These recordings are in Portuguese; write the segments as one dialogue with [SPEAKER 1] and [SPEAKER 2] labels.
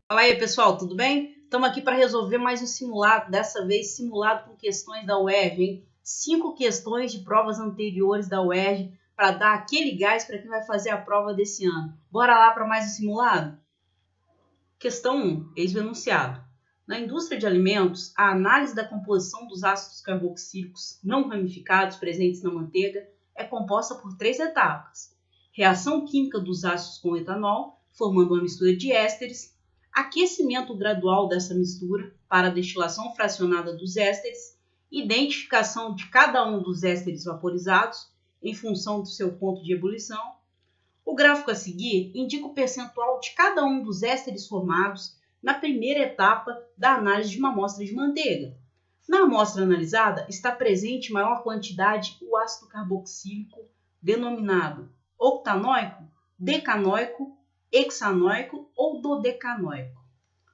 [SPEAKER 1] Fala aí, pessoal, tudo bem? Estamos aqui para resolver mais um simulado, dessa vez simulado com questões da UERJ, hein? 5 questões de provas anteriores da UERJ para dar aquele gás para quem vai fazer a prova desse ano. Bora lá para mais um simulado? Questão 1, eis o enunciado. Na indústria de alimentos, a análise da composição dos ácidos carboxílicos não ramificados presentes na manteiga é composta por 3 etapas. Reação química dos ácidos com etanol, formando uma mistura de ésteres, aquecimento gradual dessa mistura para a destilação fracionada dos ésteres, identificação de cada um dos ésteres vaporizados em função do seu ponto de ebulição. O gráfico a seguir indica o percentual de cada um dos ésteres formados na primeira etapa da análise de uma amostra de manteiga. Na amostra analisada está presente maior quantidade o ácido carboxílico denominado octanoico, decanoico, hexanoico ou dodecanoico.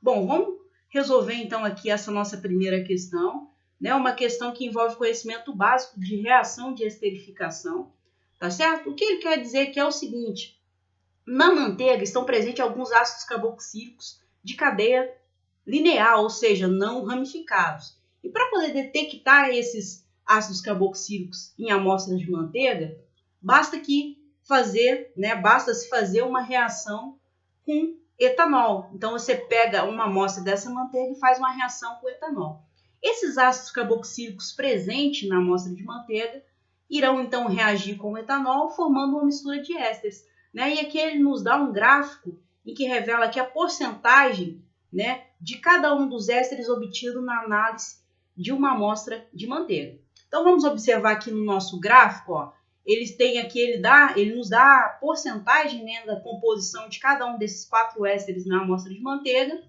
[SPEAKER 1] Bom, vamos resolver então aqui essa nossa primeira questão, né? Uma questão que envolve conhecimento básico de reação de esterificação, tá certo? O que ele quer dizer que é o seguinte: na manteiga estão presentes alguns ácidos carboxílicos de cadeia linear, ou seja, não ramificados. E para poder detectar esses ácidos carboxílicos em amostras de manteiga, basta-se fazer uma reação com etanol. Então você pega uma amostra dessa manteiga e faz uma reação com etanol. Esses ácidos carboxílicos presentes na amostra de manteiga irão então reagir com o etanol, formando uma mistura de ésteres, né? E aqui ele nos dá um gráfico em que revela aqui a porcentagem, né, de cada um dos ésteres obtido na análise de uma amostra de manteiga. Então vamos observar aqui no nosso gráfico, ó, ele nos dá a porcentagem, né, da composição de cada um desses 4 ésteres na amostra de manteiga.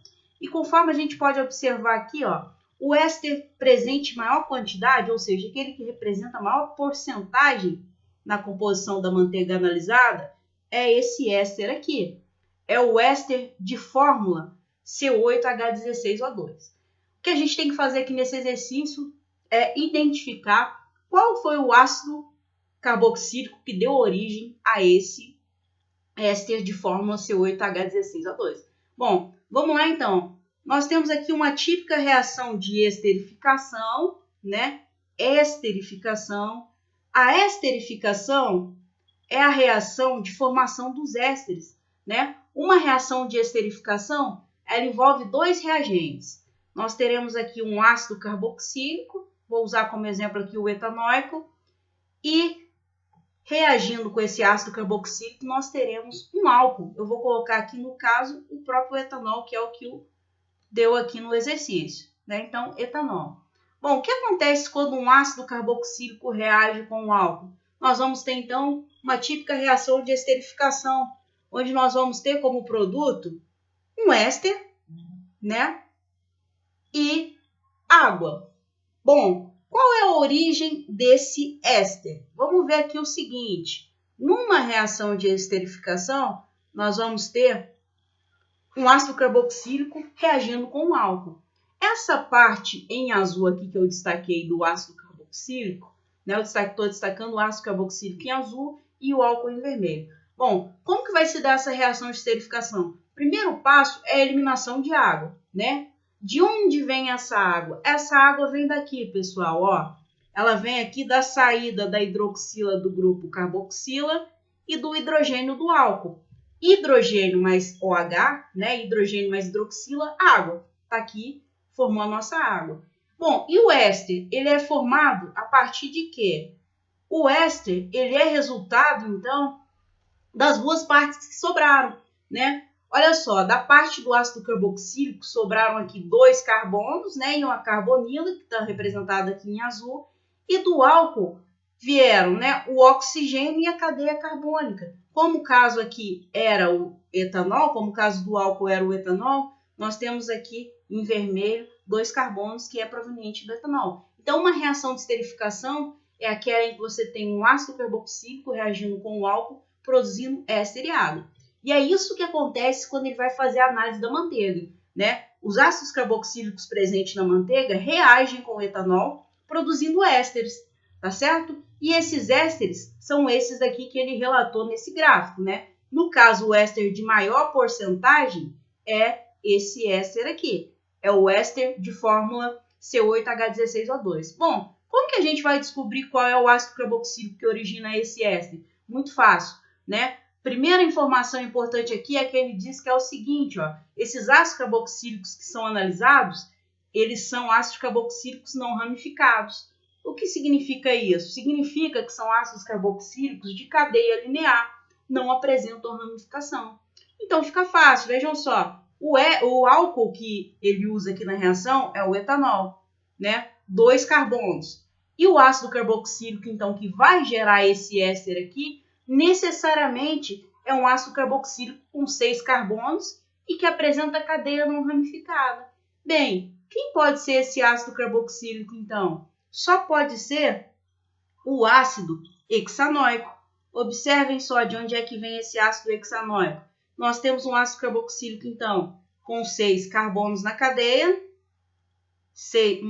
[SPEAKER 1] E conforme a gente pode observar aqui, ó, o éster presente em maior quantidade, ou seja, aquele que representa a maior porcentagem na composição da manteiga analisada, é esse éster aqui. É o éster de fórmula C8H16O2. O que a gente tem que fazer aqui nesse exercício é identificar qual foi o ácido carboxílico que deu origem a esse éster de fórmula C8H16O2. Bom, vamos lá então. Nós temos aqui uma típica reação de esterificação, né? Esterificação. A esterificação é a reação de formação dos ésteres, né? Uma reação de esterificação, ela envolve 2 reagentes. Nós teremos aqui um ácido carboxílico, vou usar como exemplo aqui o etanóico, e reagindo com esse ácido carboxílico, nós teremos um álcool. Eu vou colocar aqui, no caso, o próprio etanol, que é o que deu aqui no exercício, né? Então, etanol. Bom, o que acontece quando um ácido carboxílico reage com um álcool? Nós vamos ter, então, uma típica reação de esterificação, onde nós vamos ter como produto um éster, né? E água. Bom, qual é a origem desse éster? Vamos ver aqui o seguinte. Numa reação de esterificação, nós vamos ter um ácido carboxílico reagindo com um álcool. Essa parte em azul aqui que eu destaquei do ácido carboxílico, né? Eu estou destacando o ácido carboxílico em azul e o álcool em vermelho. Bom, como que vai se dar essa reação de esterificação? Primeiro passo é a eliminação de água, né? De onde vem essa água? Essa água vem daqui, pessoal, ó. Ela vem aqui da saída da hidroxila do grupo carboxila e do hidrogênio do álcool. Hidrogênio mais OH, né? Hidrogênio mais hidroxila, água. Tá aqui, formou a nossa água. Bom, e o éster? Ele é formado a partir de quê? O éster, ele é resultado, então, das 2 partes que sobraram, né? Olha só, da parte do ácido carboxílico sobraram aqui 2 carbonos, né? E uma carbonila, que está representada aqui em azul. E do álcool vieram, né, o oxigênio e a cadeia carbônica. Como o caso aqui era o etanol, como o caso do álcool era o etanol, nós temos aqui em vermelho 2 carbonos que é proveniente do etanol. Então, uma reação de esterificação é aquela em que você tem um ácido carboxílico reagindo com o álcool, produzindo éster e água. E é isso que acontece quando ele vai fazer a análise da manteiga, né? Os ácidos carboxílicos presentes na manteiga reagem com o etanol, produzindo ésteres, tá certo? E esses ésteres são esses aqui que ele relatou nesse gráfico, né? No caso, o éster de maior porcentagem é esse éster aqui. É o éster de fórmula C8H16O2. Bom, como que a gente vai descobrir qual é o ácido carboxílico que origina esse éster? Muito fácil, né? Primeira informação importante aqui é que ele diz que é o seguinte, ó, esses ácidos carboxílicos que são analisados, eles são ácidos carboxílicos não ramificados. O que significa isso? Significa que são ácidos carboxílicos de cadeia linear, não apresentam ramificação. Então fica fácil, vejam só, o álcool que ele usa aqui na reação é o etanol, né? 2 carbonos. E o ácido carboxílico, então, que vai gerar esse éster aqui, necessariamente é um ácido carboxílico com 6 carbonos e que apresenta cadeia não ramificada. Bem, quem pode ser esse ácido carboxílico, então? Só pode ser o ácido hexanoico. Observem só de onde é que vem esse ácido hexanoico. Nós temos um ácido carboxílico, então, com 6 carbonos na cadeia. 6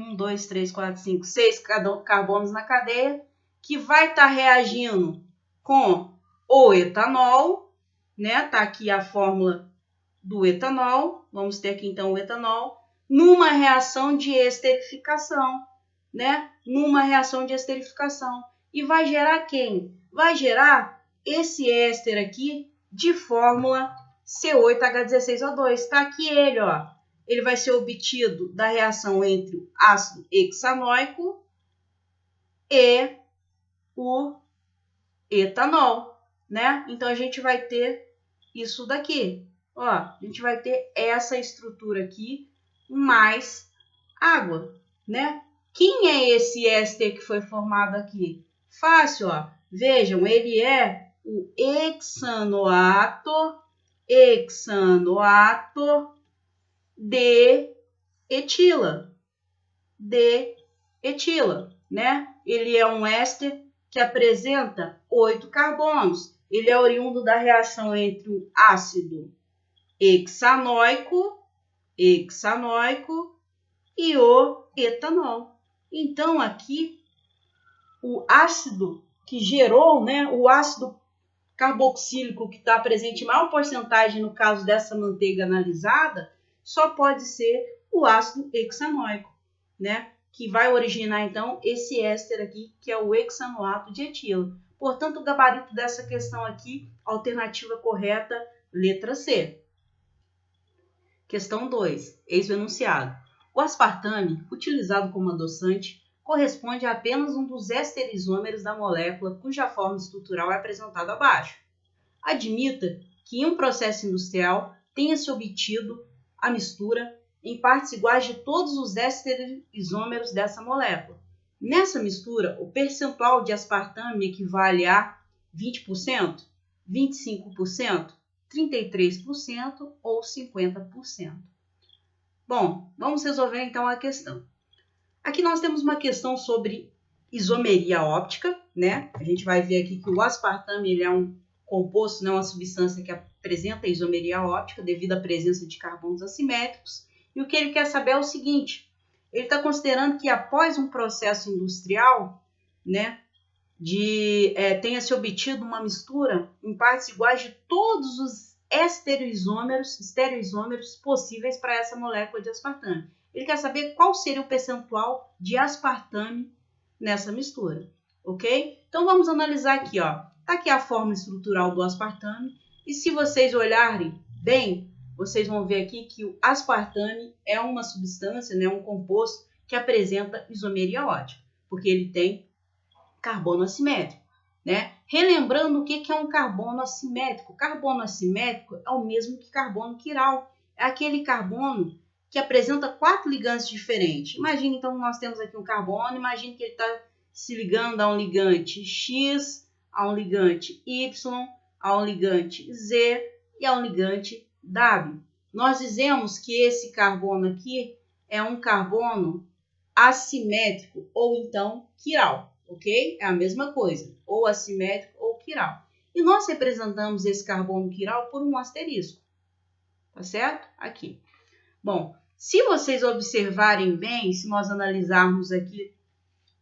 [SPEAKER 1] carbonos na cadeia, que vai estar reagindo com o etanol, né? Tá aqui a fórmula do etanol. Vamos ter aqui, então, o etanol, numa reação de esterificação, né? Numa reação de esterificação. E vai gerar quem? Vai gerar esse éster aqui de fórmula C8H16O2. Está aqui ele, ó. Ele vai ser obtido da reação entre o ácido hexanoico e o etanol, né? Então, a gente vai ter isso daqui. Ó, a gente vai ter essa estrutura aqui mais água, né? Quem é esse éster que foi formado aqui? Fácil, ó. Vejam, ele é o hexanoato de etila, né? Ele é um éster que apresenta 8 carbonos. Ele é oriundo da reação entre o ácido hexanoico e o etanol. Então, aqui, o ácido que gerou, né, o ácido carboxílico que está presente em maior porcentagem no caso dessa manteiga analisada, só pode ser o ácido hexanoico, né? Que vai originar, então, esse éster aqui, que é o hexanoato de etila. Portanto, o gabarito dessa questão aqui, alternativa correta, letra C. Questão 2, eis o enunciado. O aspartame, utilizado como adoçante, corresponde a apenas um dos ésteres-isômeros da molécula cuja forma estrutural é apresentada abaixo. Admita que em um processo industrial tenha-se obtido a mistura em partes iguais de todos os ésteres-isômeros dessa molécula. Nessa mistura, o percentual de aspartame equivale a 20%, 25%, 33% ou 50%. Bom, vamos resolver então a questão. Aqui nós temos uma questão sobre isomeria óptica, né? A gente vai ver aqui que o aspartame ele é um composto, né, uma substância que apresenta isomeria óptica devido à presença de carbonos assimétricos. E o que ele quer saber é o seguinte, ele está considerando que após um processo industrial, né, tenha-se obtido uma mistura em partes iguais de todos os estereoisômeros possíveis para essa molécula de aspartame. Ele quer saber qual seria o percentual de aspartame nessa mistura, ok? Então, vamos analisar aqui, ó. Tá aqui a forma estrutural do aspartame. E se vocês olharem bem, vocês vão ver aqui que o aspartame é uma substância, né, um composto que apresenta isomeria óptica, porque ele tem carbono assimétrico, né? Relembrando o que é um carbono assimétrico. Carbono assimétrico é o mesmo que carbono quiral. É aquele carbono que apresenta 4 ligantes diferentes. Imagine, então, nós temos aqui um carbono, imagine que ele está se ligando a um ligante X, a um ligante Y, a um ligante Z e a um ligante W. Nós dizemos que esse carbono aqui é um carbono assimétrico ou então quiral, ok? É a mesma coisa, ou assimétrico ou quiral. E nós representamos esse carbono quiral por um asterisco, tá certo? Aqui. Bom, se vocês observarem bem, se nós analisarmos aqui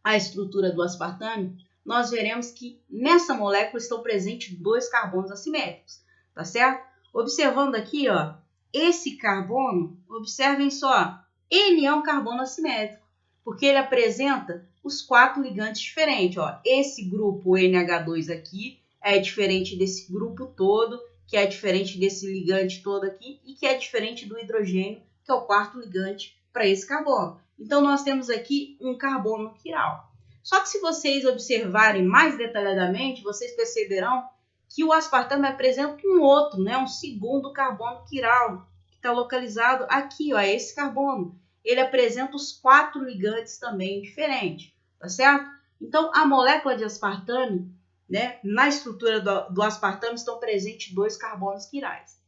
[SPEAKER 1] a estrutura do aspartame, nós veremos que nessa molécula estão presentes 2 carbonos assimétricos, tá certo? Observando aqui, ó, esse carbono, observem só, ele é um carbono assimétrico, porque ele apresenta os 4 ligantes diferentes. Ó. Esse grupo NH2 aqui é diferente desse grupo todo, que é diferente desse ligante todo aqui, e que é diferente do hidrogênio, que é o 4º ligante para esse carbono. Então, nós temos aqui um carbono quiral. Só que se vocês observarem mais detalhadamente, vocês perceberão que o aspartame apresenta um outro, né, um segundo carbono quiral, que está localizado aqui, ó, esse carbono. Ele apresenta os 4 ligantes também diferentes, tá certo? Então, a molécula de aspartame, né, na estrutura do aspartame estão presentes 2 carbonos quirais.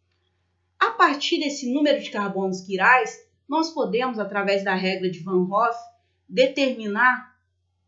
[SPEAKER 1] A partir desse número de carbonos quirais, nós podemos, através da regra de Van Hoff, determinar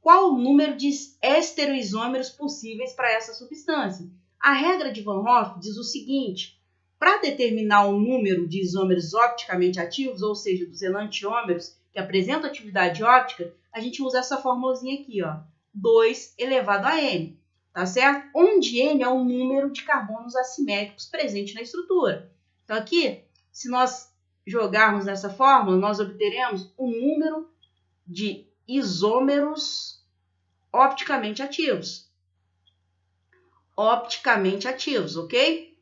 [SPEAKER 1] qual o número de estereoisômeros possíveis para essa substância. A regra de Van Hoff diz o seguinte: para determinar o número de isômeros opticamente ativos, ou seja, dos enantiômeros que apresentam atividade óptica, a gente usa essa formulazinha aqui, ó, 2 elevado a N, tá certo? Onde N é o número de carbonos assimétricos presente na estrutura. Então aqui, se nós jogarmos nessa fórmula, nós obteremos o número de isômeros opticamente ativos. Opticamente ativos, ok?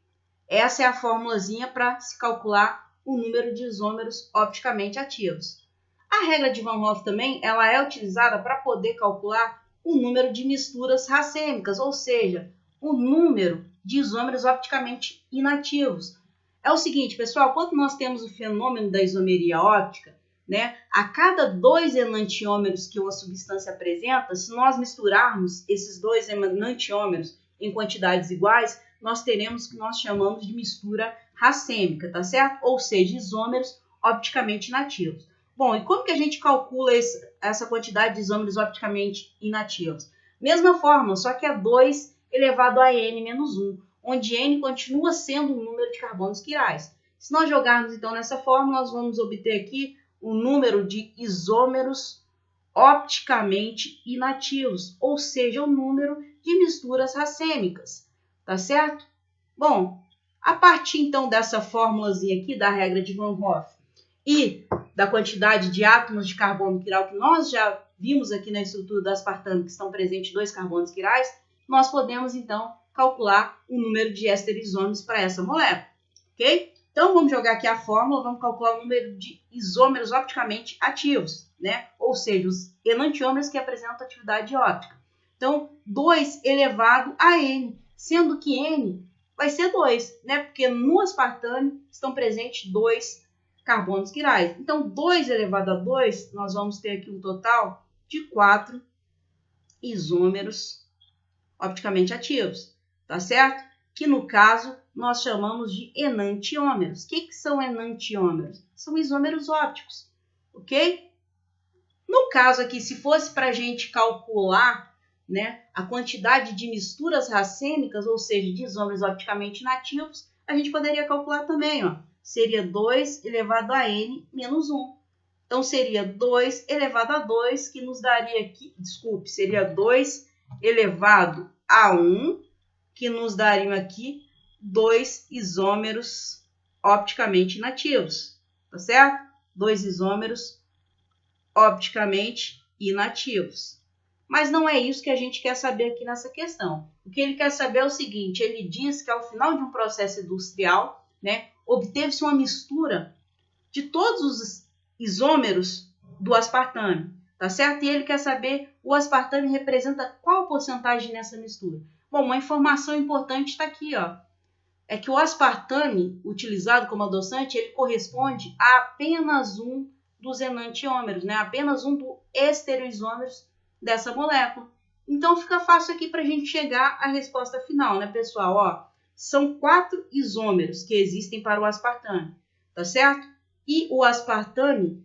[SPEAKER 1] Essa é a formulazinha para se calcular o número de isômeros opticamente ativos. A regra de Van Hoff também ela é utilizada para poder calcular o número de misturas racêmicas, ou seja, o número de isômeros opticamente inativos. É o seguinte, pessoal, quando nós temos o fenômeno da isomeria óptica, né, a cada 2 enantiômeros que uma substância apresenta, se nós misturarmos esses 2 enantiômeros em quantidades iguais, nós teremos o que nós chamamos de mistura racêmica, tá certo? Ou seja, isômeros opticamente inativos. Bom, e como que a gente calcula essa quantidade de isômeros opticamente inativos? Mesma forma, só que é 2 elevado a N menos 1, onde N continua sendo um número de carbonos quirais. Se nós jogarmos então nessa fórmula, nós vamos obter aqui o número de isômeros opticamente inativos, ou seja, o número de misturas racêmicas, tá certo? Bom, a partir então dessa fórmulazinha aqui da regra de Van Hoff e da quantidade de átomos de carbono quiral que nós já vimos aqui na estrutura do aspartame, que estão presentes 2 carbonos quirais, nós podemos então calcular o número de estereoisômeros para essa molécula, ok? Então, vamos jogar aqui a fórmula, vamos calcular o número de isômeros opticamente ativos, né? Ou seja, os enantiômeros que apresentam atividade óptica. Então, 2 elevado a N, sendo que N vai ser 2, né? Porque no aspartame estão presentes 2 carbonos quirais. Então, 2 elevado a 2, nós vamos ter aqui um total de 4 isômeros opticamente ativos, tá certo? Que no caso nós chamamos de enantiômeros. O que são enantiômeros? São isômeros ópticos, ok? No caso aqui, se fosse para a gente calcular, né, a quantidade de misturas racêmicas, ou seja, de isômeros opticamente inativos, a gente poderia calcular também, ó. Seria 2 elevado a N menos 1. Então, seria 2 elevado a 2, que nos daria aqui, desculpe, seria 2 elevado a 1, que nos dariam aqui 2 isômeros opticamente inativos, tá certo? 2 isômeros opticamente inativos. Mas não é isso que a gente quer saber aqui nessa questão. O que ele quer saber é o seguinte, ele diz que ao final de um processo industrial, né, obteve-se uma mistura de todos os isômeros do aspartame, tá certo? E ele quer saber o aspartame representa qual porcentagem nessa mistura. Bom, uma informação importante está aqui, ó. É que o aspartame utilizado como adoçante, ele corresponde a apenas um dos enantiômeros, né? Apenas um dos estereoisômeros dessa molécula. Então, fica fácil aqui para a gente chegar à resposta final, né, pessoal? Ó, são 4 isômeros que existem para o aspartame, tá certo? E o aspartame,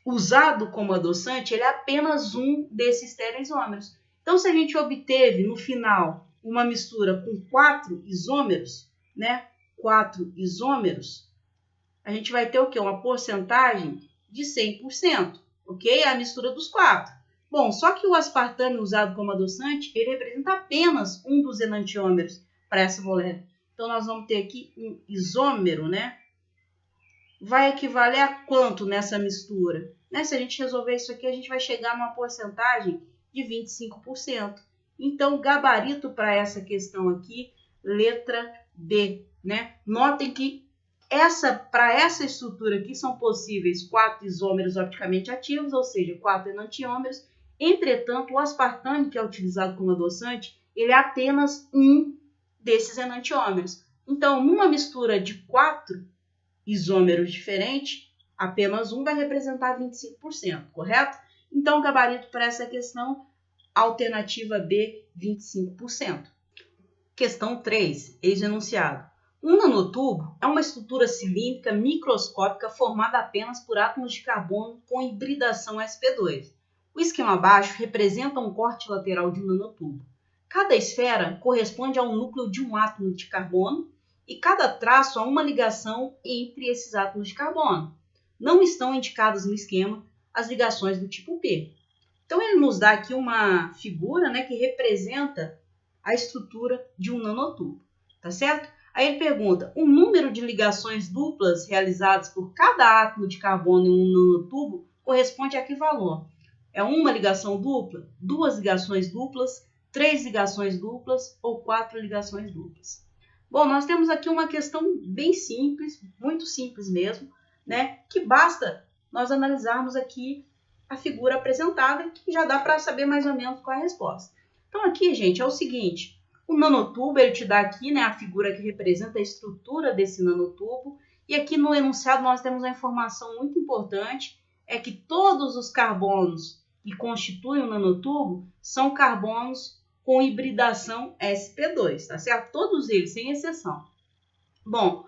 [SPEAKER 1] usado como adoçante, ele é apenas um desses estereoisômeros. Então, se a gente obteve no final uma mistura com 4 isômeros, né? 4 isômeros, a gente vai ter o quê? Uma porcentagem de 100%, ok? A mistura dos 4. Bom, só que o aspartame usado como adoçante, ele representa apenas um dos enantiômeros para essa molécula. Então, nós vamos ter aqui um isômero, né? vai equivaler a quanto nessa mistura? Né? Se a gente resolver isso aqui, a gente vai chegar numa porcentagem de 25%. Então, o gabarito para essa questão aqui, letra B. Né? Notem que para essa estrutura aqui são possíveis 4 isômeros opticamente ativos, ou seja, 4 enantiômeros. Entretanto, o aspartame, que é utilizado como adoçante, ele é apenas um desses enantiômeros. Então, numa mistura de 4 isômeros diferentes, apenas um vai representar 25%, correto? Então, o gabarito para essa questão, alternativa B, 25%. Questão 3, ex-enunciado. Um nanotubo é uma estrutura cilíndrica microscópica formada apenas por átomos de carbono com hibridação sp2. O esquema abaixo representa um corte lateral de um nanotubo. Cada esfera corresponde a um núcleo de um átomo de carbono e cada traço a uma ligação entre esses átomos de carbono. Não estão indicadas no esquema as ligações do tipo P. Então, ele nos dá aqui uma figura, né, que representa a estrutura de um nanotubo, tá certo? Aí ele pergunta, o número de ligações duplas realizadas por cada átomo de carbono em um nanotubo corresponde a que valor? É uma ligação dupla, 2 ligações duplas, 3 ligações duplas ou 4 ligações duplas? Bom, nós temos aqui uma questão bem simples, muito simples mesmo, né? Que basta nós analisarmos aqui a figura apresentada, que já dá para saber mais ou menos qual é a resposta. Então aqui, gente, é o seguinte, o nanotubo, ele te dá aqui, né, a figura que representa a estrutura desse nanotubo, e aqui no enunciado nós temos uma informação muito importante, é que todos os carbonos que constituem o nanotubo são carbonos com hibridação sp2, tá certo? Todos eles, sem exceção. Bom,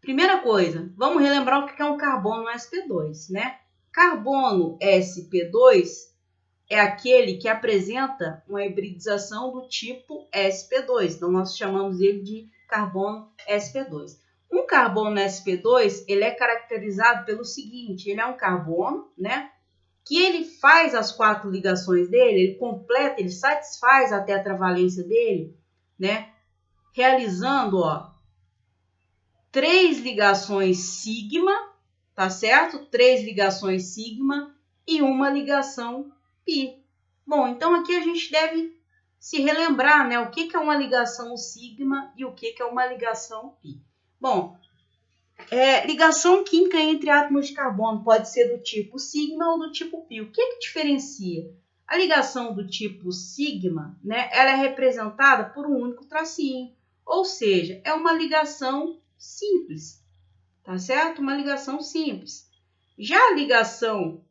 [SPEAKER 1] primeira coisa, vamos relembrar o que é um carbono sp2, né? Carbono sp2 é aquele que apresenta uma hibridização do tipo sp2, então nós chamamos ele de carbono sp2. Um carbono sp2, ele é caracterizado pelo seguinte, ele é um carbono, né? Que ele faz as 4 ligações dele, ele completa, ele satisfaz a tetravalência dele, né? Realizando, ó, 3 ligações sigma, tá certo? 3 ligações sigma e uma ligação pi. Bom, então aqui a gente deve se relembrar, né? O que é uma ligação sigma e o que é uma ligação pi. Bom, ligação química entre átomos de carbono pode ser do tipo sigma ou do tipo pi. O que diferencia? A ligação do tipo sigma, né, ela é representada por um único tracinho, ou seja, é uma ligação simples, tá certo? Uma ligação simples. Já a ligação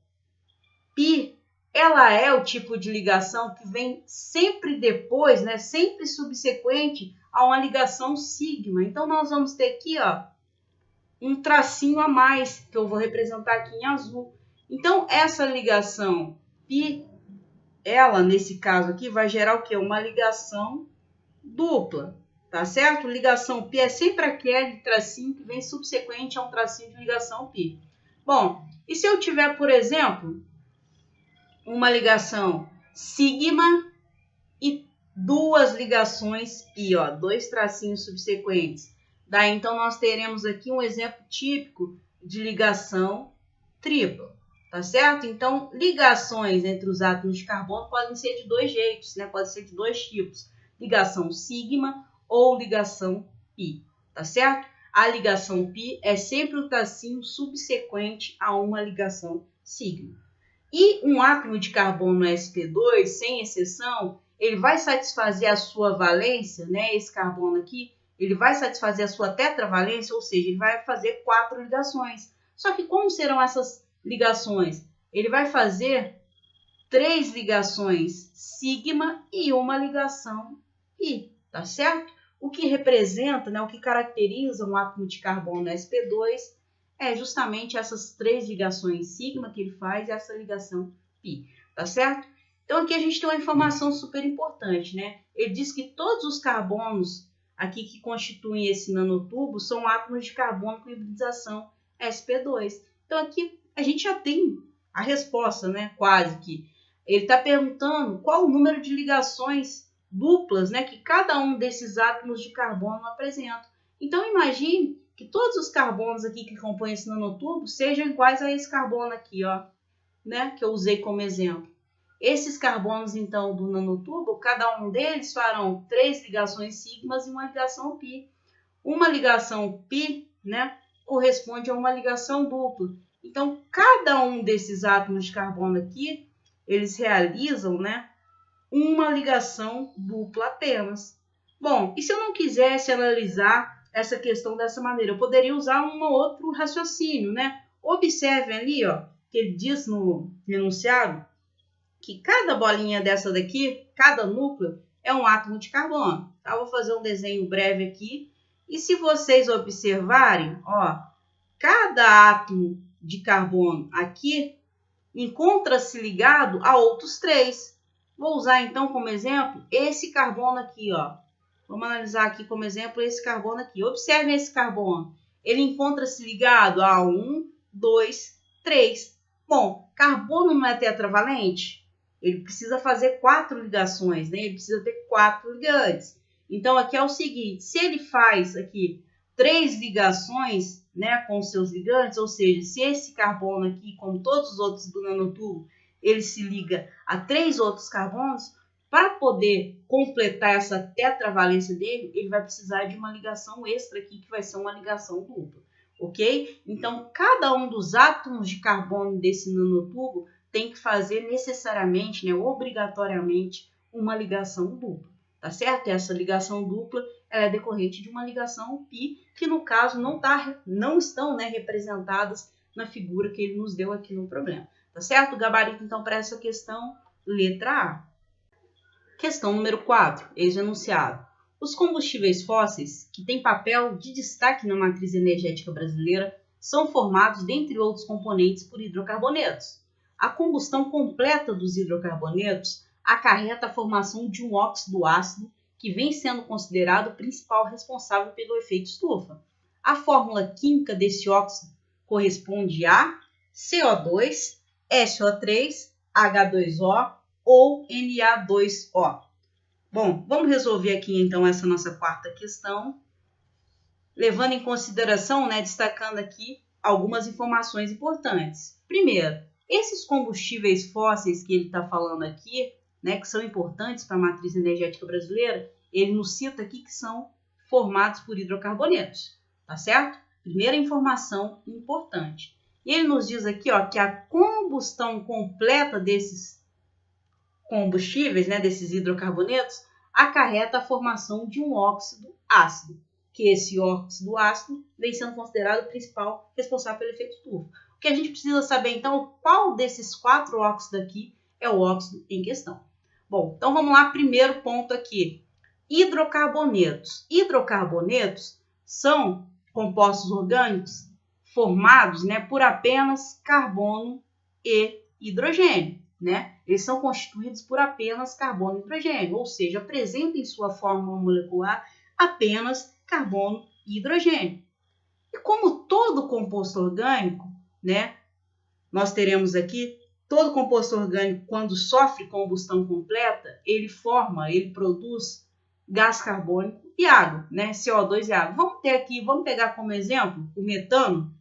[SPEAKER 1] pi, ela é o tipo de ligação que vem sempre depois, né, sempre subsequente a uma ligação sigma. Então, nós vamos ter aqui, ó, um tracinho a mais, que eu vou representar aqui em azul. Então, essa ligação pi, ela, nesse caso aqui, vai gerar o quê? Uma ligação dupla, tá certo? Ligação pi é sempre aquele tracinho que vem subsequente a um tracinho de ligação pi. Bom, e se eu tiver, por exemplo, uma ligação sigma e 2 ligações pi, ó, 2 tracinhos subsequentes? Daí, então, nós teremos aqui um exemplo típico de ligação tripla, tá certo? Então, ligações entre os átomos de carbono podem ser de 2 jeitos, né? Pode ser de 2 tipos, ligação sigma ou ligação pi, tá certo? A ligação pi é sempre o tracinho subsequente a uma ligação sigma. E um átomo de carbono sp2, sem exceção, ele vai satisfazer a sua valência, né? Esse carbono aqui, ele vai satisfazer a sua tetravalência, ou seja, ele vai fazer 4 ligações. Só que como serão essas ligações? Ele vai fazer 3 ligações sigma e uma ligação pi, tá certo? O que representa, né, o que caracteriza um átomo de carbono sp2 é justamente essas 3 ligações sigma que ele faz e essa ligação pi, tá certo? Então aqui a gente tem uma informação super importante, né? Ele diz que todos os carbonos aqui que constituem esse nanotubo são átomos de carbono com hibridização sp2. Então aqui a gente já tem a resposta, né? Quase que. Ele está perguntando qual o número de ligações duplas, né, que cada um desses átomos de carbono apresenta. Então imagine que todos os carbonos aqui que compõem esse nanotubo sejam iguais a esse carbono aqui, ó, né, que eu usei como exemplo. Esses carbonos, então, do nanotubo, cada um deles farão 3 ligações sigmas e uma ligação pi. Uma ligação pi, né, corresponde a uma ligação dupla. Então, cada um desses átomos de carbono aqui, eles realizam, né, uma ligação dupla apenas. Bom, e se eu não quisesse analisar essa questão dessa maneira? Eu poderia usar um outro raciocínio, né? Observem ali, ó, que ele diz no enunciado que cada bolinha dessa daqui, cada núcleo, é um átomo de carbono. Tá? Eu vou fazer um desenho breve aqui. E se vocês observarem, ó, cada átomo de carbono aqui encontra-se ligado a outros 3. Vou usar então como exemplo esse carbono aqui, ó. Vamos analisar aqui como exemplo esse carbono aqui. Observem esse carbono. Ele encontra-se ligado a 1, 2, 3. Bom, carbono não é tetravalente? Ele precisa fazer 4 ligações, né? Ele precisa ter 4 ligantes. Então, aqui é o seguinte, se ele faz aqui 3 ligações, né, com seus ligantes, ou seja, se esse carbono aqui, como todos os outros do nanotubo, ele se liga a 3 outros carbonos, para poder completar essa tetravalência dele, ele vai precisar de uma ligação extra aqui, que vai ser uma ligação dupla, ok? Então, cada um dos átomos de carbono desse nanotubo tem que fazer necessariamente, né, obrigatoriamente, uma ligação dupla, tá certo? E essa ligação dupla ela é decorrente de uma ligação pi, que no caso não estão, né, representadas na figura que ele nos deu aqui no problema, tá certo? O gabarito, então, para essa questão, letra A. Questão número 4, ex-enunciado. Os combustíveis fósseis, que têm papel de destaque na matriz energética brasileira, são formados, dentre outros componentes, por hidrocarbonetos. A combustão completa dos hidrocarbonetos acarreta a formação de um óxido ácido, que vem sendo considerado o principal responsável pelo efeito estufa. A fórmula química desse óxido corresponde a CO2, SO3, H2O ou Na2O. Bom, vamos resolver aqui então essa nossa quarta questão, levando em consideração, né, destacando aqui algumas informações importantes. Primeiro, esses combustíveis fósseis que ele está falando aqui, né, que são importantes para a matriz energética brasileira, ele nos cita aqui que são formados por hidrocarbonetos, tá certo? Primeira informação importante. E ele nos diz aqui, ó, que a combustão completa desses combustíveis, né, desses hidrocarbonetos, acarreta a formação de um óxido ácido, que esse óxido ácido vem sendo considerado o principal responsável pelo efeito estufa. O que a gente precisa saber, então, qual desses 4 óxidos aqui é o óxido em questão. Bom, então vamos lá, primeiro ponto aqui. Hidrocarbonetos. Hidrocarbonetos são compostos orgânicos formados, né, por apenas carbono e hidrogênio, né? Eles são constituídos por apenas carbono e hidrogênio, ou seja, apresentam em sua fórmula molecular apenas carbono e hidrogênio. E como todo composto orgânico, né, nós teremos aqui, todo composto orgânico, quando sofre combustão completa, ele produz gás carbônico e água, né, CO2 e água. Vamos pegar como exemplo o metano.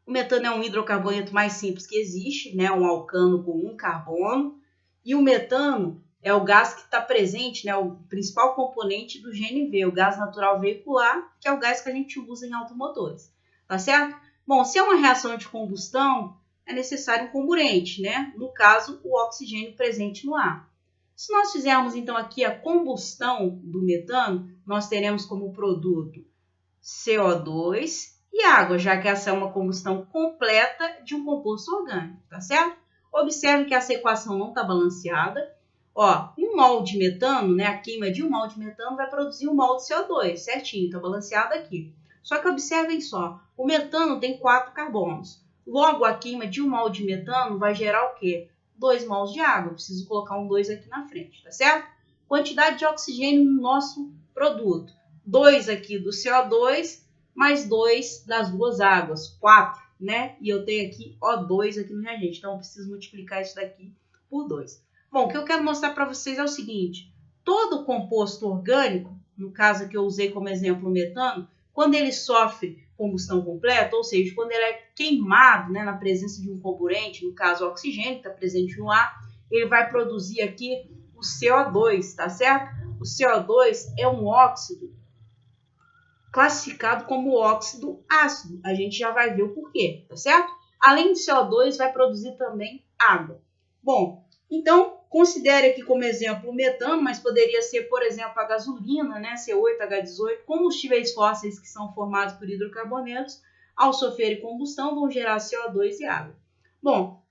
[SPEAKER 1] O metano é um hidrocarboneto mais simples que existe, né, um alcano com um carbono, e o metano é o gás que está presente, né, o principal componente do GNV, o gás natural veicular, que é o gás que a gente usa em automotores, tá certo? Bom, se é uma reação de combustão, é necessário um comburente, né? No caso, o oxigênio presente no ar. Se nós fizermos, então, aqui a combustão do metano, nós teremos como produto CO2 e água, já que essa é uma combustão completa de um composto orgânico, tá certo? Observe que essa equação não está balanceada. Ó, 1 mol de metano, né, a queima de 1 mol de metano vai produzir 1 mol de CO2, certinho, está balanceado aqui. Só que observem só, o metano tem 4 carbonos. Logo, a queima de 1 mol de metano vai gerar o quê? 2 mols de água. Eu preciso colocar um 2 aqui na frente, tá certo? Quantidade de oxigênio no nosso produto. 2 aqui do CO2, mais 2 das duas águas, 4, né? E eu tenho aqui O2 aqui no reagente, então eu preciso multiplicar isso daqui por 2. Bom, o que eu quero mostrar para vocês é o seguinte, todo composto orgânico, no caso que eu usei como exemplo o metano, quando ele sofre combustão completa, ou seja, quando ele é queimado, né, na presença de um comburente, no caso o oxigênio, que está presente no ar, ele vai produzir aqui o CO2, tá certo? O CO2 é um óxido classificado como óxido ácido. A gente já vai ver o porquê, tá certo? Além de CO2, vai produzir também água. Bom, então, considere aqui como exemplo o metano, mas poderia ser, por exemplo, a gasolina, né, C8, H18, combustíveis fósseis que são formados por hidrocarbonetos, ao sofrerem combustão, vão gerar CO2 e água. Bom,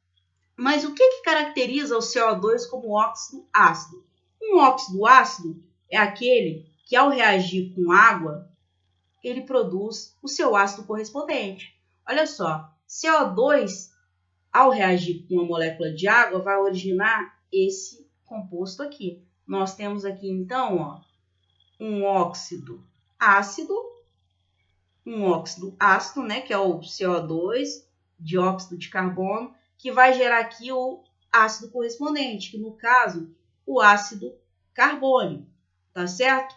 [SPEAKER 1] mas o que caracteriza o CO2 como óxido ácido? Um óxido ácido é aquele que, ao reagir com água, ele produz o seu ácido correspondente. Olha só, CO2, ao reagir com uma molécula de água, vai originar esse composto aqui. Nós temos aqui, então, ó, um óxido ácido, né, que é o CO2, dióxido de carbono, que vai gerar aqui o ácido correspondente, que no caso, o ácido carbônico, tá certo?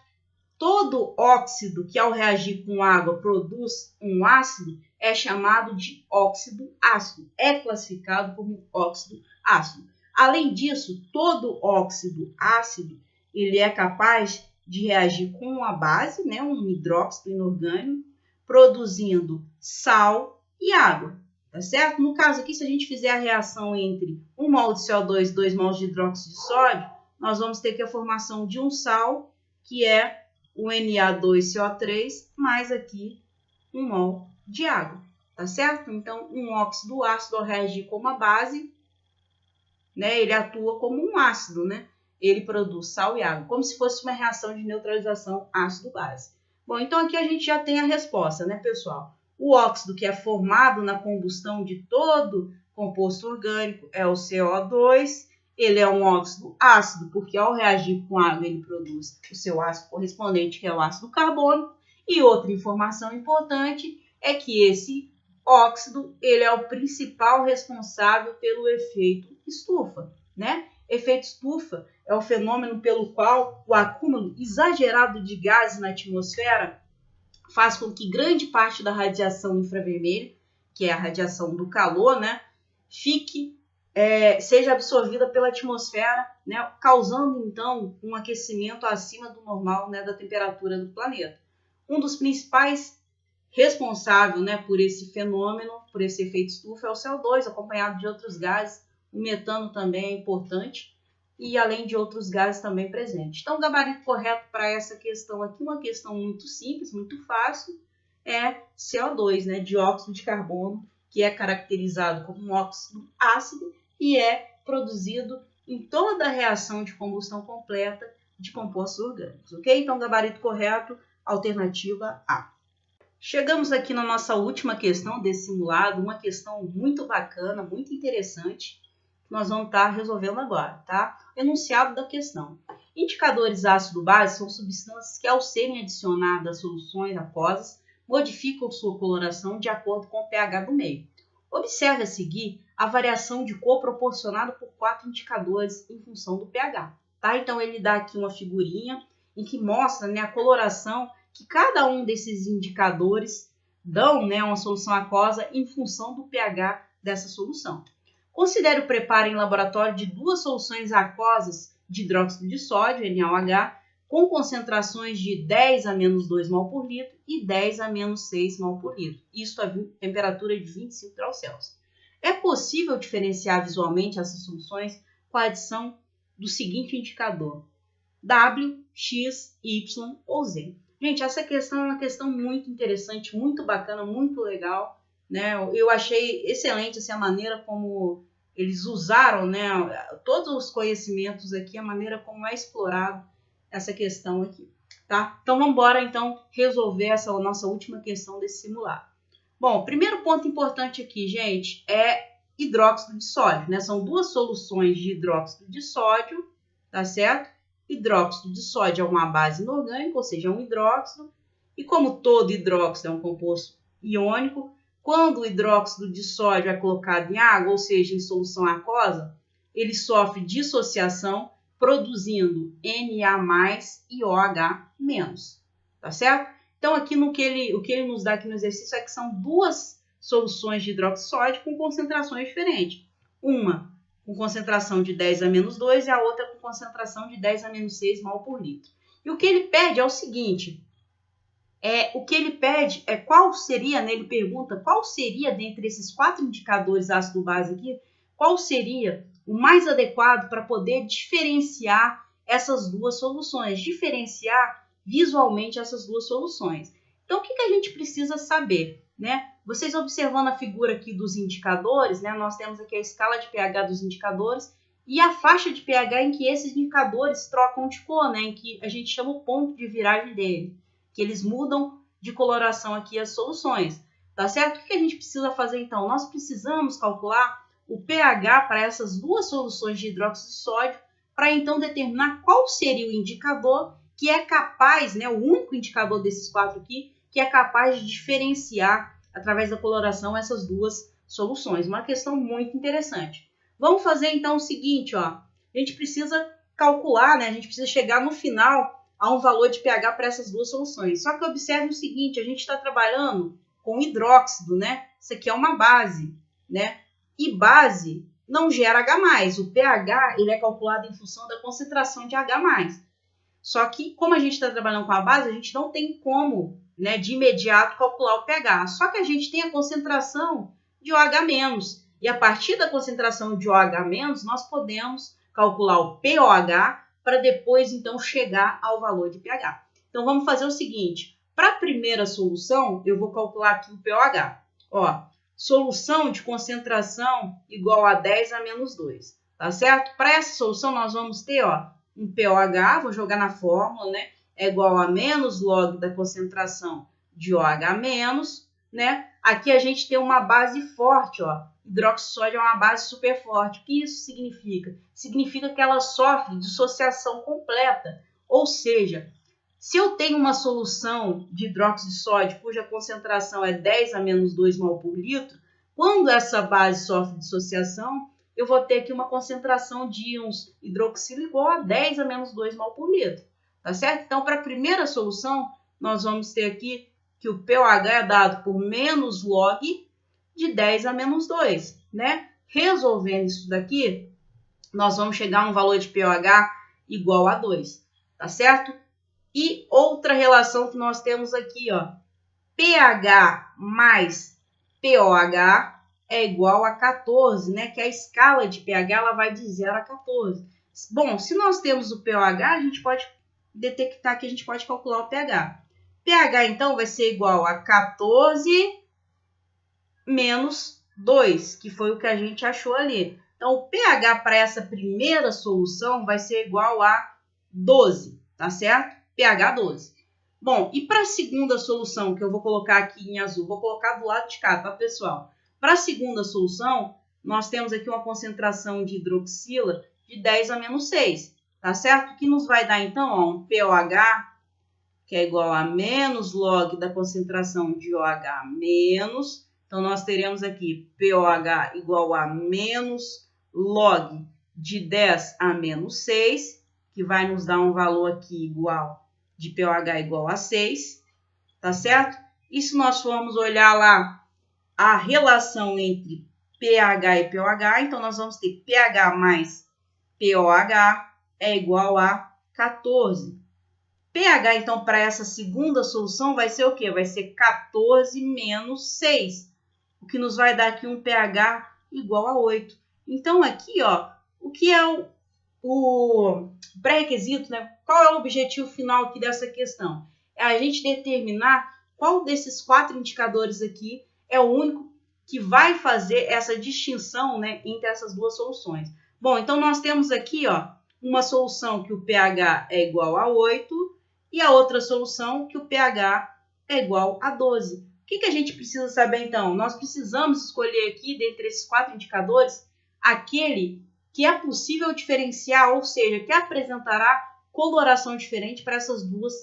[SPEAKER 1] Todo óxido que ao reagir com água produz um ácido é chamado de óxido ácido, é classificado como óxido ácido. Além disso, todo óxido ácido ele é capaz de reagir com uma base, né, um hidróxido inorgânico, produzindo sal e água, tá certo? No caso aqui, se a gente fizer a reação entre 1 mol de CO2 e 2 mols de hidróxido de sódio, nós vamos ter aqui a formação de um sal, que é o Na2CO3, mais aqui 1 mol de água, tá certo? Então, um óxido ácido ao reagir com uma base, né, ele atua como um ácido, né? Ele produz sal e água, como se fosse uma reação de neutralização ácido-base. Bom, então aqui a gente já tem a resposta, né, pessoal? O óxido que é formado na combustão de todo composto orgânico é o CO2. Ele é um óxido ácido, porque ao reagir com água ele produz o seu ácido correspondente, que é o ácido carbônico. E outra informação importante é que esse óxido ele é o principal responsável pelo efeito estufa, né? Efeito estufa é o fenômeno pelo qual o acúmulo exagerado de gases na atmosfera faz com que grande parte da radiação infravermelha, que é a radiação do calor, né, seja absorvida pela atmosfera, né, causando então um aquecimento acima do normal, né, da temperatura do planeta. Um dos principais responsáveis, né, por esse fenômeno, por esse efeito estufa, é o CO2, acompanhado de outros gases. O metano também é importante e além de outros gases também presentes. Então, o gabarito correto para essa questão aqui, uma questão muito simples, muito fácil, é CO2, né, dióxido de carbono, que é caracterizado como um óxido ácido e é produzido em toda a reação de combustão completa de compostos orgânicos, ok? Então, gabarito correto, alternativa A. Chegamos aqui na nossa última questão desse simulado, uma questão muito bacana, muito interessante, que nós vamos estar resolvendo agora, tá? Enunciado da questão. Indicadores ácido-base são substâncias que, ao serem adicionadas a soluções aquosas, modificam sua coloração de acordo com o pH do meio. Observe a seguir a variação de cor proporcionada por 4 indicadores em função do pH. Tá? Então, ele dá aqui uma figurinha em que mostra, né, a coloração que cada um desses indicadores dão, né, uma solução aquosa em função do pH dessa solução. Considere o preparo em laboratório de 2 soluções aquosas de hidróxido de sódio, NaOH, com concentrações de 10 a menos 2 mol por litro e 10 a menos 6 mol por litro. Isso a temperatura de 25 graus Celsius. É possível diferenciar visualmente essas soluções com a adição do seguinte indicador: W, X, Y ou Z. Gente, essa questão é uma questão muito interessante, muito bacana, muito legal, né? Eu achei excelente assim, a maneira como eles usaram, né, todos os conhecimentos aqui, a maneira como é explorado essa questão aqui, tá? Então, vamos embora, então, resolver essa nossa última questão desse simulado. Bom, o primeiro ponto importante aqui, gente, é hidróxido de sódio, né? São 2 soluções de hidróxido de sódio, tá certo? Hidróxido de sódio é uma base inorgânica, ou seja, é um hidróxido. E como todo hidróxido é um composto iônico, quando o hidróxido de sódio é colocado em água, ou seja, em solução aquosa, ele sofre dissociação, produzindo Na+, e OH-, tá certo? Então, aqui o que ele nos dá aqui no exercício é que são duas soluções de hidróxido de sódio com concentrações diferentes. Uma com concentração de 10 a menos 2 e a outra com concentração de 10 a menos 6 mol por litro. E o que ele pede é o seguinte, qual seria, né, ele pergunta qual seria, dentre esses 4 indicadores ácido-base aqui, qual seria o mais adequado para poder diferenciar essas duas soluções, diferenciar visualmente essas duas soluções. Então, o que a gente precisa saber, né? Vocês observando a figura aqui dos indicadores, né? Nós temos aqui a escala de pH dos indicadores e a faixa de pH em que esses indicadores trocam de cor, né? Em que a gente chama o ponto de viragem dele, que eles mudam de coloração aqui as soluções, tá certo? O que a gente precisa fazer então? Nós precisamos calcular o pH para essas duas soluções de hidróxido de sódio para então determinar qual seria o indicador que é capaz, né? O único indicador desses 4 aqui que é capaz de diferenciar através da coloração essas duas soluções. Uma questão muito interessante. Vamos fazer então o seguinte, ó. A gente precisa calcular, né? A gente precisa chegar no final a um valor de pH para essas duas soluções. Só que observe o seguinte, a gente está trabalhando com hidróxido, né? Isso aqui é uma base, né? E base não gera H+. O pH ele é calculado em função da concentração de H+. Só que, como a gente está trabalhando com a base, a gente não tem como, né, de imediato calcular o pH. Só que a gente tem a concentração de OH-. E a partir da concentração de OH-, nós podemos calcular o pOH para depois, então, chegar ao valor de pH. Então, vamos fazer o seguinte. Para a primeira solução, eu vou calcular aqui o pOH. Ó, solução de concentração igual a 10 a menos 2. Tá certo? Para essa solução, nós vamos ter, ó, um pOH, vou jogar na fórmula, né? É igual a menos log da concentração de OH-, né? Aqui a gente tem uma base forte, ó. Hidróxido de sódio é uma base super forte. O que isso significa? Significa que ela sofre dissociação completa. Ou seja, se eu tenho uma solução de hidróxido de sódio cuja concentração é 10 a menos 2 mol por litro, quando essa base sofre dissociação, eu vou ter aqui uma concentração de íons hidroxilo igual a 10 a menos 2 mol por litro. Tá certo? Então, para a primeira solução, nós vamos ter aqui que o pOH é dado por menos log de 10 a menos 2, né? Resolvendo isso daqui, nós vamos chegar a um valor de pOH igual a 2, tá certo? E outra relação que nós temos aqui, ó, pH mais pOH é igual a 14, né? Que a escala de pH ela vai de 0 a 14. Bom, se nós temos o pOH, a gente pode detectar que a gente pode calcular o pH. pH, então, vai ser igual a 14 menos 2, que foi o que a gente achou ali. Então, o pH para essa primeira solução vai ser igual a 12, tá certo? pH 12. Bom, e para a segunda solução, que eu vou colocar aqui em azul, vou colocar do lado de cá, tá, pessoal? Para a segunda solução, nós temos aqui uma concentração de hidroxila de 10 a menos 6, tá certo? Que nos vai dar, então, ó, um pOH, que é igual a menos log da concentração de OH-. Então, nós teremos aqui pOH igual a menos log de 10 a menos 6, que vai nos dar um valor aqui igual de pOH igual a 6, tá certo? E se nós formos olhar lá a relação entre pH e pOH, então nós vamos ter pH mais pOH é igual a 14. pH, então, para essa segunda solução vai ser o quê? Vai ser 14 menos 6, o que nos vai dar aqui um pH igual a 8. Então, aqui, ó, o que é o pré-requisito, né? Qual é o objetivo final aqui dessa questão? É a gente determinar qual desses 4 indicadores aqui é o único que vai fazer essa distinção, né, entre essas duas soluções. Bom, então nós temos aqui, ó, uma solução que o pH é igual a 8 e a outra solução que o pH é igual a 12. O que a gente precisa saber, então? Nós precisamos escolher aqui, dentre esses 4 indicadores, aquele que é possível diferenciar, ou seja, que apresentará coloração diferente para essas duas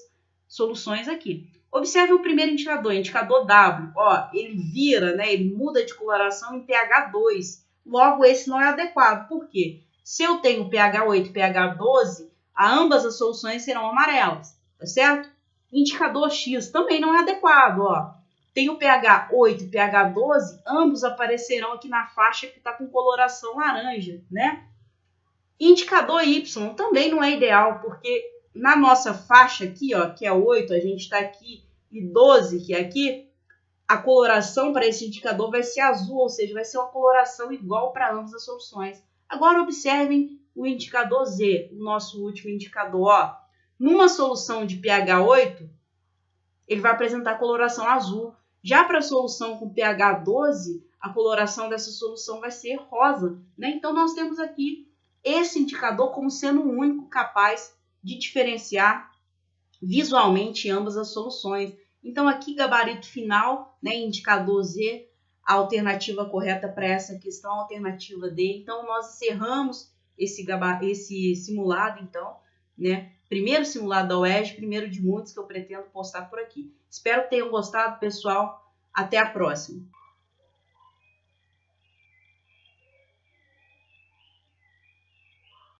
[SPEAKER 1] soluções aqui. Observe o primeiro indicador W. Ó, ele vira, né, ele muda de coloração em pH 2. Logo, esse não é adequado. Por quê? Se eu tenho pH 8 e pH 12, ambas as soluções serão amarelas, tá certo? Indicador X também não é adequado, ó. Tem o pH 8 e pH 12, ambos aparecerão aqui na faixa que está com coloração laranja, né? Indicador Y também não é ideal, porque na nossa faixa aqui, ó, que é 8, a gente está aqui, e 12, que é aqui, a coloração para esse indicador vai ser azul, ou seja, vai ser uma coloração igual para ambas as soluções. Agora observem o indicador Z, o nosso último indicador, ó. Numa solução de pH 8, ele vai apresentar coloração azul. Já para a solução com pH 12, a coloração dessa solução vai ser rosa, né? Então nós temos aqui esse indicador como sendo o único capaz de diferenciar visualmente ambas as soluções. Então aqui gabarito final, né, indicador Z, a alternativa correta para essa questão, a alternativa D. Então nós encerramos esse simulado, então, né? Primeiro simulado da UERJ, primeiro de muitos que eu pretendo postar por aqui. Espero que tenham gostado, pessoal. Até a próxima.